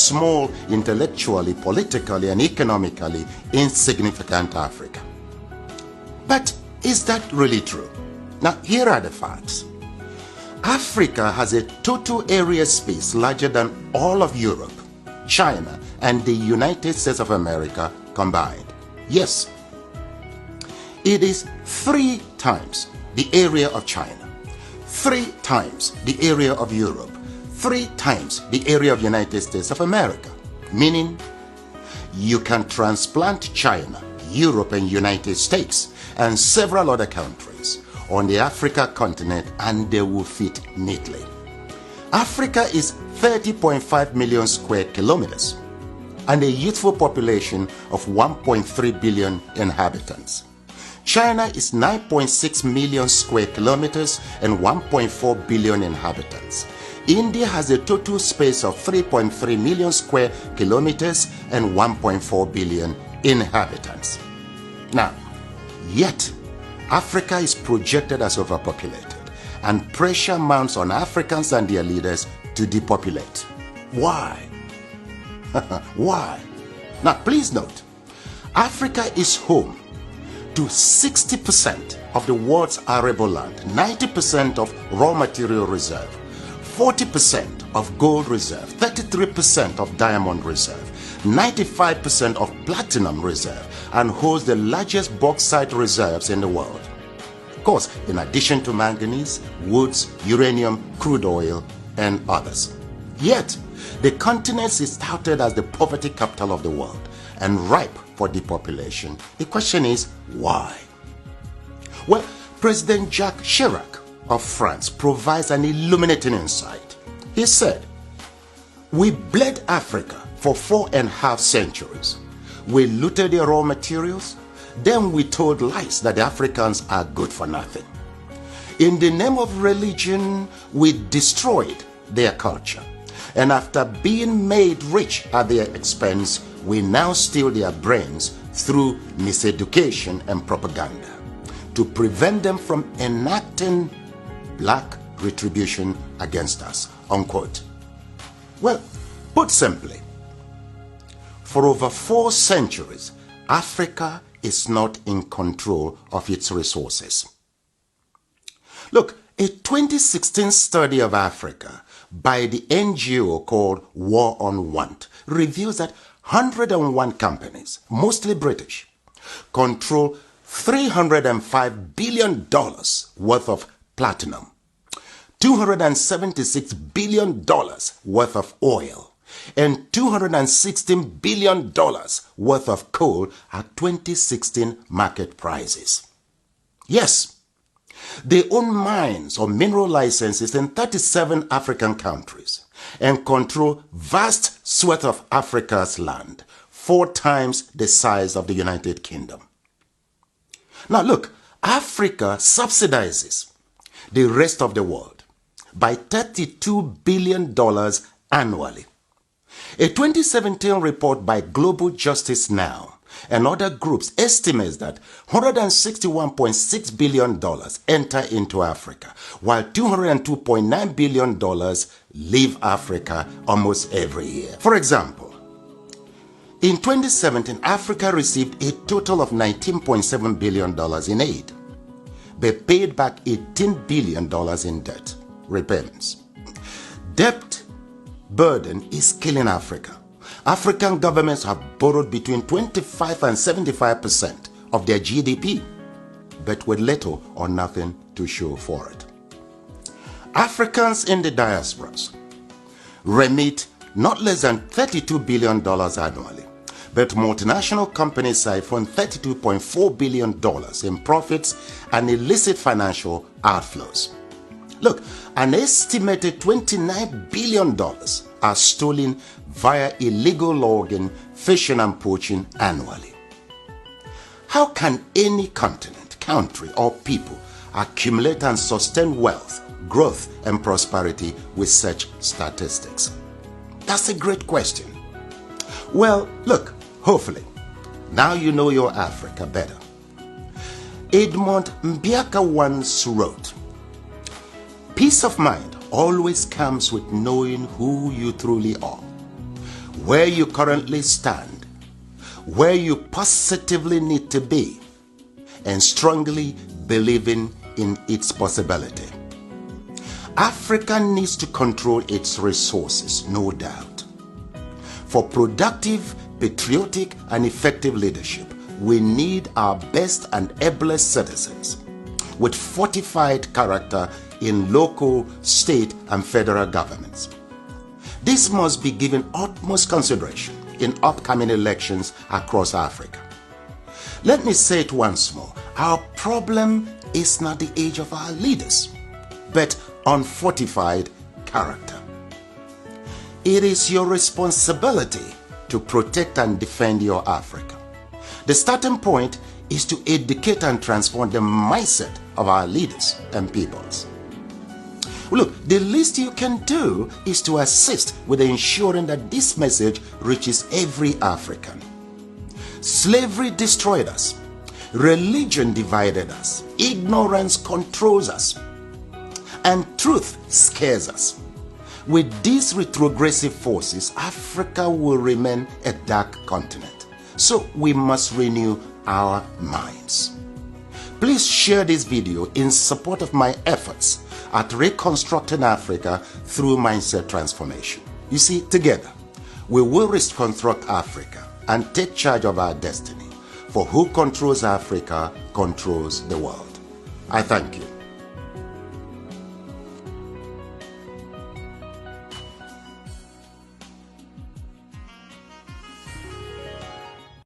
small, intellectually, politically, and economically insignificant Africa. But is that really true? Now, here are the facts. Africa has a total area space larger than all of Europe, China, and the United States of America combined. Yes, it is 3 times the area of China, 3 times the area of Europe, 3 times the area of United States of America. Meaning, you can transplant China, Europe, and United States, and several other countries on the Africa continent, and they will fit neatly. Africa is 30.5 million square kilometers and a youthful population of 1.3 billion inhabitants. China is 9.6 million square kilometers and 1.4 billion inhabitants. India has a total space of 3.3 million square kilometers and 1.4 billion inhabitants. Now, yet, Africa is projected as overpopulated, and pressure mounts on Africans and their leaders to depopulate. Why? Why? Now, please note, Africa is home to 60% of the world's arable land, 90% of raw material reserve, 40% of gold reserve, 33% of diamond reserve, 95% of platinum reserve, and holds the largest bauxite reserves in the world. Of course, in addition to manganese, woods, uranium, crude oil, and others. Yet, the continent is touted as the poverty capital of the world and ripe for depopulation. The question is, why? Well, President Jacques Chirac of France provides an illuminating insight. He said, "We bled Africa for 4.5 centuries. We looted their raw materials, then we told lies that the Africans are good for nothing. In the name of religion, we destroyed their culture. And after being made rich at their expense, we now steal their brains through miseducation and propaganda to prevent them from enacting black retribution against us," unquote. Well, put simply, for over 4 centuries, Africa is not in control of its resources. Look, a 2016 study of Africa by the NGO called War on Want reveals that 101 companies, mostly British, control $305 billion worth of platinum, $276 billion worth of oil, and $216 billion worth of coal at 2016 market prices. Yes, they own mines or mineral licenses in 37 African countries and control vast swaths of Africa's land, 4 times the size of the United Kingdom. Now look, Africa subsidizes the rest of the world by $32 billion annually. A 2017 report by Global Justice Now and other groups estimates that $161.6 billion enter into Africa, while $202.9 billion leave Africa almost every year. For example, in 2017, Africa received a total of $19.7 billion in aid, but paid back $18 billion in debt repayments. Debt burden is killing Africa. African governments have borrowed between 25 and 75% of their GDP, but with little or nothing to show for it. Africans in the diasporas remit not less than $32 billion annually, but multinational companies siphon $32.4 billion in profits and illicit financial outflows. Look, an estimated $29 billion are stolen via illegal logging, fishing, and poaching annually. How can any continent, country, or people accumulate and sustain wealth, growth, and prosperity with such statistics? That's a great question. Well, look, hopefully, now you know your Africa better. Edmund Mbiaka once wrote, "Peace of mind always comes with knowing who you truly are. where you currently stand, where you positively need to be, and strongly believing in its possibility. Africa needs to control its resources, no doubt. For productive, patriotic, and effective leadership, we need our best and ablest citizens with fortified character in local, state, and federal governments. This must be given utmost consideration in upcoming elections across Africa. Let me say it once more. Our problem is not the age of our leaders, but unfortified character. It is your responsibility to protect and defend your Africa. The starting point is to educate and transform the mindset of our leaders and peoples. Look, the least you can do is to assist with ensuring that this message reaches every African. Slavery destroyed us. Religion divided us. Ignorance controls us. And truth scares us. With these retrogressive forces, Africa will remain a dark continent. So we must renew our minds. Please share this video in support of my efforts at reconstructing Africa through mindset transformation. You see, together, we will reconstruct Africa and take charge of our destiny. For who controls Africa controls the world. I thank you.